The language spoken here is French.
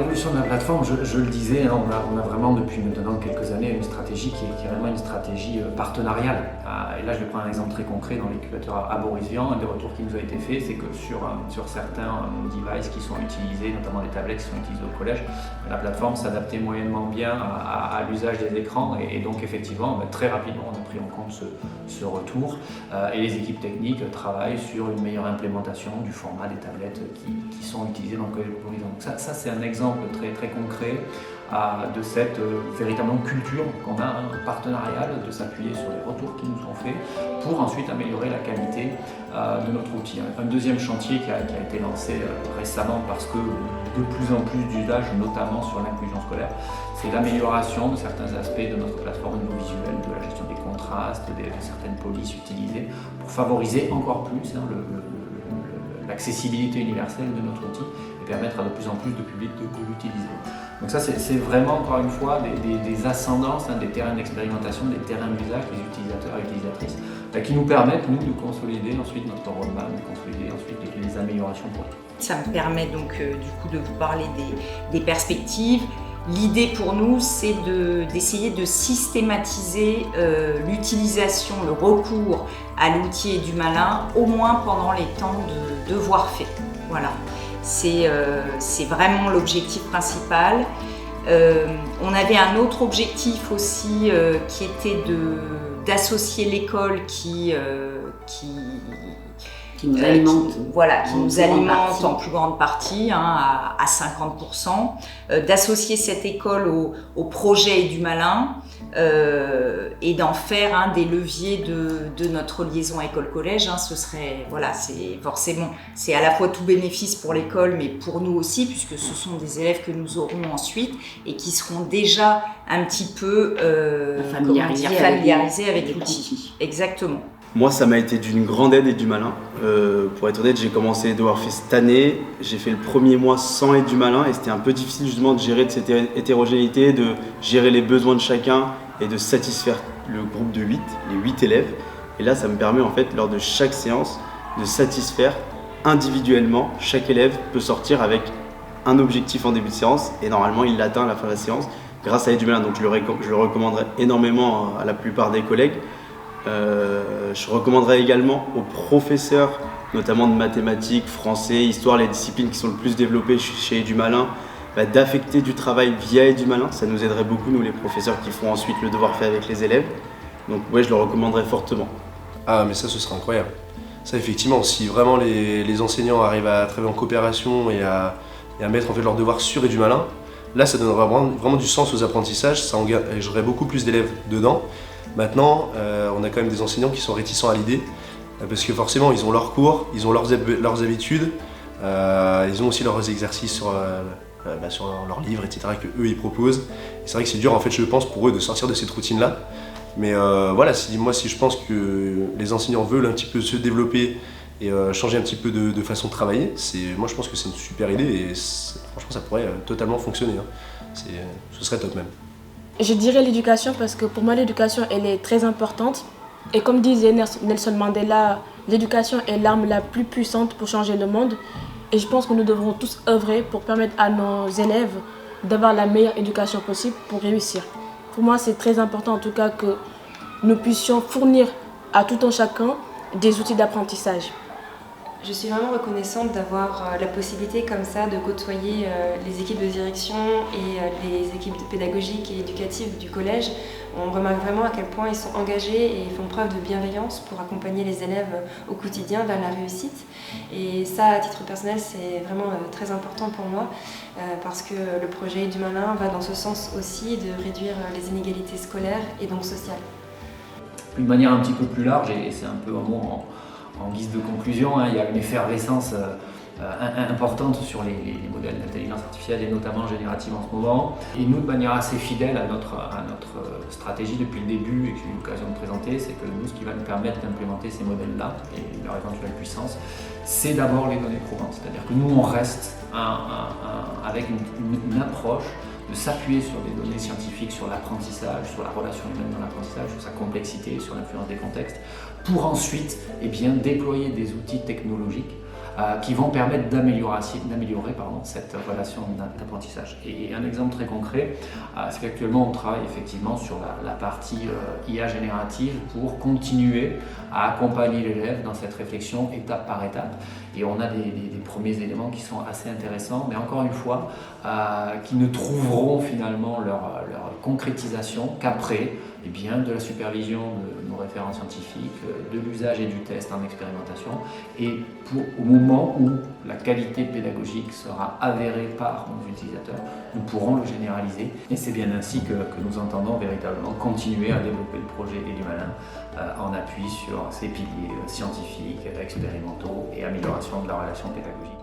l'évolution de la plateforme, je le disais, hein, on a vraiment depuis maintenant quelques années une stratégie qui est vraiment une stratégie partenariale. Et là je vais prendre un exemple très concret dans l'incubateur à Boris Vian. Un des retours qui nous a été fait, c'est que sur certains devices qui sont utilisés, notamment les tablettes qui sont utilisées au collège, la plateforme s'adaptait moyennement bien à l'usage des écrans et donc effectivement très rapidement on a pris en compte ce retour et les équipes techniques travaillent sur une meilleure implémentation du format des tablettes qui sont utilisées dans le collège Boris Vian. Donc ça c'est un exemple très, très concret de cette véritablement culture qu'on a partenariale, de s'appuyer sur les retours qui nous sont faits pour ensuite améliorer la qualité de notre outil. Un deuxième chantier qui a été lancé récemment parce que de plus en plus d'usages, notamment sur l'inclusion scolaire, c'est l'amélioration de certains aspects de notre plateforme au niveau visuel, de la gestion des contrastes, de certaines polices utilisées pour favoriser encore plus l'accessibilité universelle de notre outil et permettre à de plus en plus de public de l'utiliser. Donc ça c'est vraiment encore une fois des ascendances, des terrains d'expérimentation, des terrains d'usage des utilisateurs et utilisatrices qui nous permettent nous de consolider ensuite notre roadmap, de consolider ensuite les améliorations pour eux. Ça me permet donc du coup de vous parler des perspectives. L'idée pour nous, c'est d'essayer de systématiser l'utilisation, le recours à l'outil Edumalin, au moins pendant les temps de devoirs faits. Voilà, c'est vraiment l'objectif principal. On avait un autre objectif aussi qui était d'associer l'école qui nous alimente. Qui nous alimente en plus grande partie, à 50%, d'associer cette école au projet Edumalin et d'en faire des leviers de notre liaison école-collège. Ce serait, c'est à la fois tout bénéfice pour l'école, mais pour nous aussi, puisque ce sont des élèves que nous aurons ensuite et qui seront déjà un petit peu familiarisés avec l'outil. Exactement. Moi, ça m'a été d'une grande aide Edumalin. Pour être honnête, j'ai commencé les devoirs faits cette année. J'ai fait le premier mois sans Edumalin et c'était un peu difficile justement de gérer cette hétérogénéité, de gérer les besoins de chacun et de satisfaire le groupe de 8, les 8 élèves. Et là, ça me permet en fait, lors de chaque séance, de satisfaire individuellement. Chaque élève peut sortir avec un objectif en début de séance et normalement, il l'atteint à la fin de la séance grâce à Edumalin. Donc, je le recommanderais énormément à la plupart des collègues. Je recommanderais également aux professeurs, notamment de mathématiques, français, histoire, les disciplines qui sont le plus développées chez Edumalin, d'affecter du travail via Edumalin. Ça nous aiderait beaucoup, nous les professeurs qui font ensuite le devoir fait avec les élèves. Donc ouais, je le recommanderais fortement. Ah mais ça ce serait incroyable. Ça effectivement, si vraiment les enseignants arrivent à travailler en coopération et à mettre en fait leurs devoirs sur Edumalin, là ça donnera vraiment du sens aux apprentissages, ça engagerait beaucoup plus d'élèves dedans. Maintenant, on a quand même des enseignants qui sont réticents à l'idée, parce que forcément, ils ont leurs cours, ils ont leurs habitudes, ils ont aussi leurs exercices sur leurs livres, etc., qu'eux, ils proposent. Et c'est vrai que c'est dur, en fait, je pense, pour eux de sortir de cette routine-là. Mais si je pense que les enseignants veulent un petit peu se développer et changer un petit peu de façon de travailler, moi, je pense que c'est une super idée et franchement, ça pourrait totalement fonctionner. Ce serait top même. Je dirais l'éducation parce que pour moi l'éducation elle est très importante et comme disait Nelson Mandela, l'éducation est l'arme la plus puissante pour changer le monde et je pense que nous devrons tous œuvrer pour permettre à nos élèves d'avoir la meilleure éducation possible pour réussir. Pour moi c'est très important en tout cas que nous puissions fournir à tout un chacun des outils d'apprentissage. Je suis vraiment reconnaissante d'avoir la possibilité comme ça de côtoyer les équipes de direction et les équipes pédagogiques et éducatives du collège. On remarque vraiment à quel point ils sont engagés et font preuve de bienveillance pour accompagner les élèves au quotidien vers la réussite. Et ça, à titre personnel, c'est vraiment très important pour moi parce que le projet Edumalin va dans ce sens aussi de réduire les inégalités scolaires et donc sociales. D'une manière un petit peu plus large, et c'est un peu un mot en guise de conclusion, il y a une effervescence importante sur les modèles d'intelligence artificielle et notamment générative en ce moment. Et nous, de manière assez fidèle à notre stratégie depuis le début et que j'ai eu l'occasion de présenter, c'est que nous, ce qui va nous permettre d'implémenter ces modèles-là et leur éventuelle puissance, c'est d'abord les données probantes. C'est-à-dire que nous, on reste avec une approche de s'appuyer sur des données scientifiques, sur l'apprentissage, sur la relation humaine dans l'apprentissage, sur sa complexité, sur l'influence des contextes, pour ensuite déployer des outils technologiques qui vont permettre d'améliorer cette relation d'apprentissage. Et un exemple très concret, c'est qu'actuellement on travaille effectivement sur la partie IA générative pour continuer à accompagner l'élève dans cette réflexion étape par étape. Et on a des premiers éléments qui sont assez intéressants, mais encore une fois, qui ne trouveront finalement leur concrétisation qu'après de la supervision de nos référents scientifiques, de l'usage et du test en expérimentation, et au moment où la qualité pédagogique sera avérée par nos utilisateurs, nous pourrons le généraliser. Et c'est bien ainsi que nous entendons véritablement continuer à développer le projet Edumalin en appui sur ces piliers scientifiques, expérimentaux et amélioration de la relation pédagogique.